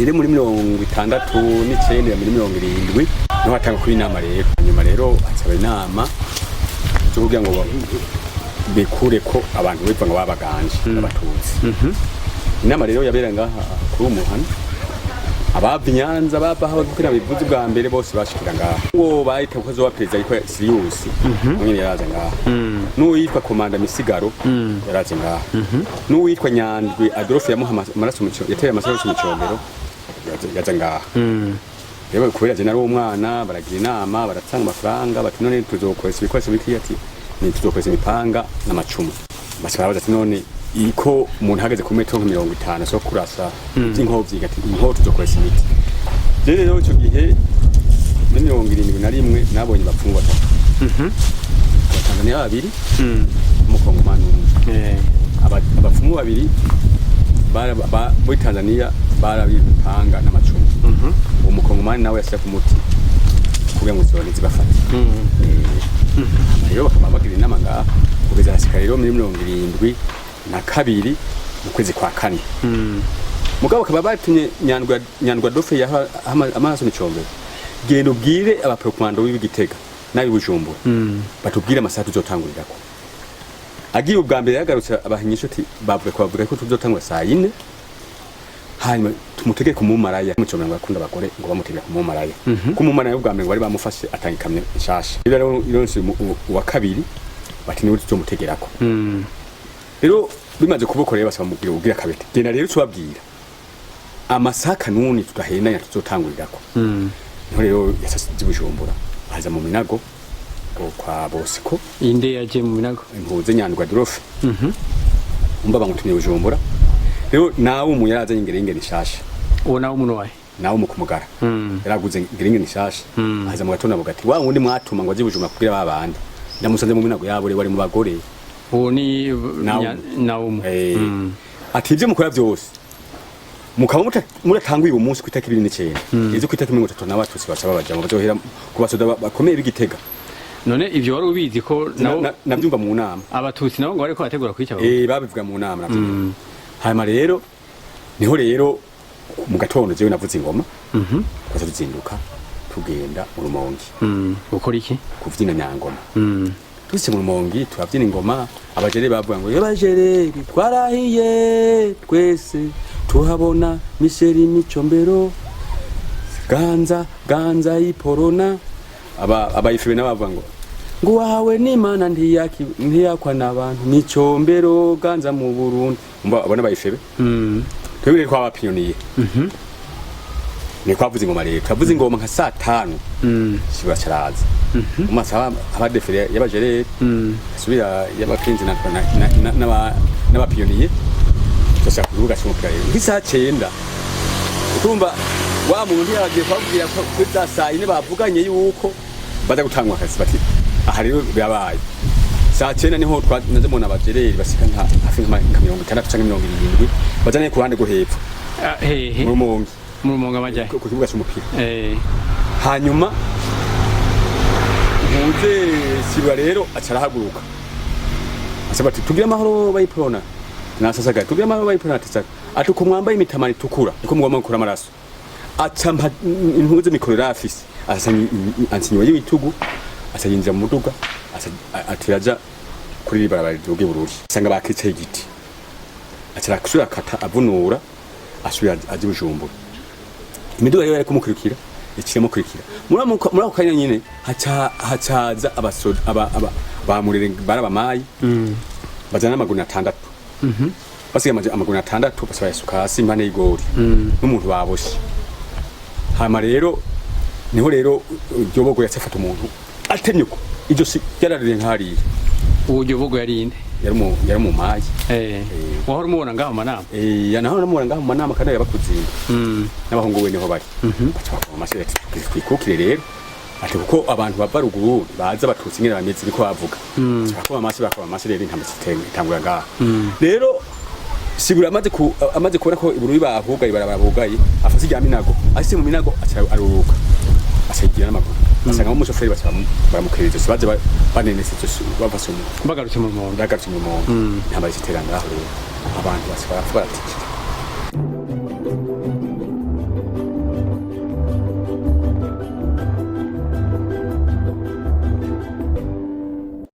igere muri 69 muri 70 no hatanga kuri inama rero nyuma rero asaba inama cyo kugira ngo bekure ko abantu bipfa ngo babaganje abatutsi inama rero yabera ngaha kuri umuhana abava Nyanza bava aho gukira bivuze bwa mbere bose bashikira ngaha ngo bahita kuzo wa president ariko Sirius nyine yaraza ngaha n'uwitwa komanda Misigaro yaraza ngaha n'uwitwa Nyandwi Adolphe yamuha amaraso mu yateye amaraso mu cyondero yaza ngaha rero kubera je nari umwana baragira inama baratanga amafaranga bati none tuzokoresha ibikoresho bikiyati ni tuzokoresha imipanga n'amacumu bashobora ati none iko umuntu hageze ku metero 50 so kurasa inkovyi gati inko tuzokoresha imiti rero cyo gihe ni 71 nabonye bapfungwa Tanzania babiri mu Kongomani abapfumu babiri muri Tanzania barabipanga n'amacumu uwo Mukongomani nawe yasya ku muti kugira ngo zone zibafate rero bakabagira inama ngaha kugeza hashika rero muri 72 mu kwezi kwa kane mugabo bakaba batumye Nyandwi Adolphe yaha amaraso n'icombero genda ubwire abaprokomando w'Igitega nabi Bujumbura batubwire amasaha tuzotangurirako agiye ubwa mbere yagarutse abahinyisho ati bavuga ko tuzotangura saa 4 hanyuma tumutege ku mumaraya mucomera bakunda abagore ngo bamutege ku mumaraya ku mumaraya ubwa mbere bari bamufashe atanga ikamyo nshasha rero ironse wa kabiri bati niwe tuzomutegerako rero bimaze kubokorera basaba mubwira ugira kabete genda rero tubabwira amasaka nuni tudahendanya tuzotangurirako niho rero yasasize Bujumbura aza mu Minago kwa Bosiko inde yaje mu Minago impuze Nyandwi Adolphe umba bangutumye Bujumbura rero nawe umuyaraza ingere nishasha uwo nawe umuntu wahe nawe mukumugara yaraguze ingere nishasha aza mu gatona bugati wa wundi mwatuma ngo aje Bujumbura kugira babandi ndamusanze mu Minago yabo wari mu bagore uwo ni nawe ati ivyo mukora byose mukaba muratanguye uwo munsi kwitaka 29 izo kwitaka 30 n'abatutsi basaba bajya bazohera kubasoda bakomeye b'Igitega none ivyo wari ubizi ko navyumva mu nama abatutsi nabo ngo bariko bategura kwica babivuga mu nama navyo hanyuma rero niho rero mu gatondo jewe navuze ingoma kwaza tuzinduka tugenda mu Rumongi ukora iki kuvyina nyangoma twise mu Rumongi turavyina ingoma abajere bavuga ngo yabajere twarahiye twese tuhabona Michel Micombero ganza iporona abayifebe nabavuga ngo wawe n'Imana ntiyakwa n'abantu Micombero ganza mu Burundi abona abayifebe twebwe kwa bapiyoniye ni kwavuze ingoma rero twavuze ingoma nka saa 5 shiba cyaraza umasa abadefere yabajere asubira y'abakinzi n'abapiyoniye cyashaka kuvuga cy'umupira rero nk'isa 9 utumva wa muntu yagiye kwabwira ko kuri saa 4 bavuganye yuko baza gutangwa akazi bati aha rero byabaye saa 9 niho twaze mubona abajereri basika nka hafi nka 60 cyangwa 70 bazanye ku ruhande go hepfo mu Rumonge amajaye ku kibuga cy'umupira hanyuma muze siba rero acarahaguruka asaba ati tugira amahoro bayiprona nasasaga tugira amahoro bayiprona ati ko mwambaye imitamani tukura niko mugomba gukora amaraso acampa impuze mikorera afisi ansinywa y'ibitugu asayinjira mu muduga atiraja kuri barabara duge bururi sanga bakicaye igiti acara kusura kata avunura asubira aje Bujumbura imiduga rero yari kumukurikira ikiremo kurikira muri ako kanya nyine hacaza abasoda bamurere barabamayi bazana amaguru 6 basigaye amaguru 6 basaba yasuka hasi impane y'igori n'umuntu baboshe hama rero niho rero Ryobogo yacafata umuntu atemyuko iryo si yararire nkari uwo Ryobogo yarinde yari mu mayi wahora umubona ngaho manama naho namubona ngaho manama kandi yabakuzinga n'abahungu we niho bari bacaka amashere twikukire rero ati kuko abantu bava ruguru baza batutsi nyine bameze biko bavuga bakaba amashere rero intambwe ngaho rero sigura amaze kubona ko iburu bibahugaye barabahugaye afase ijya Minago asise mu Minago aruruka asayigira n'amaguru asanga mu mushoferi baramukereza baje banenese bavase mu bagarutse mu Rumonge ntambara ziteranga aho abantu basaba bati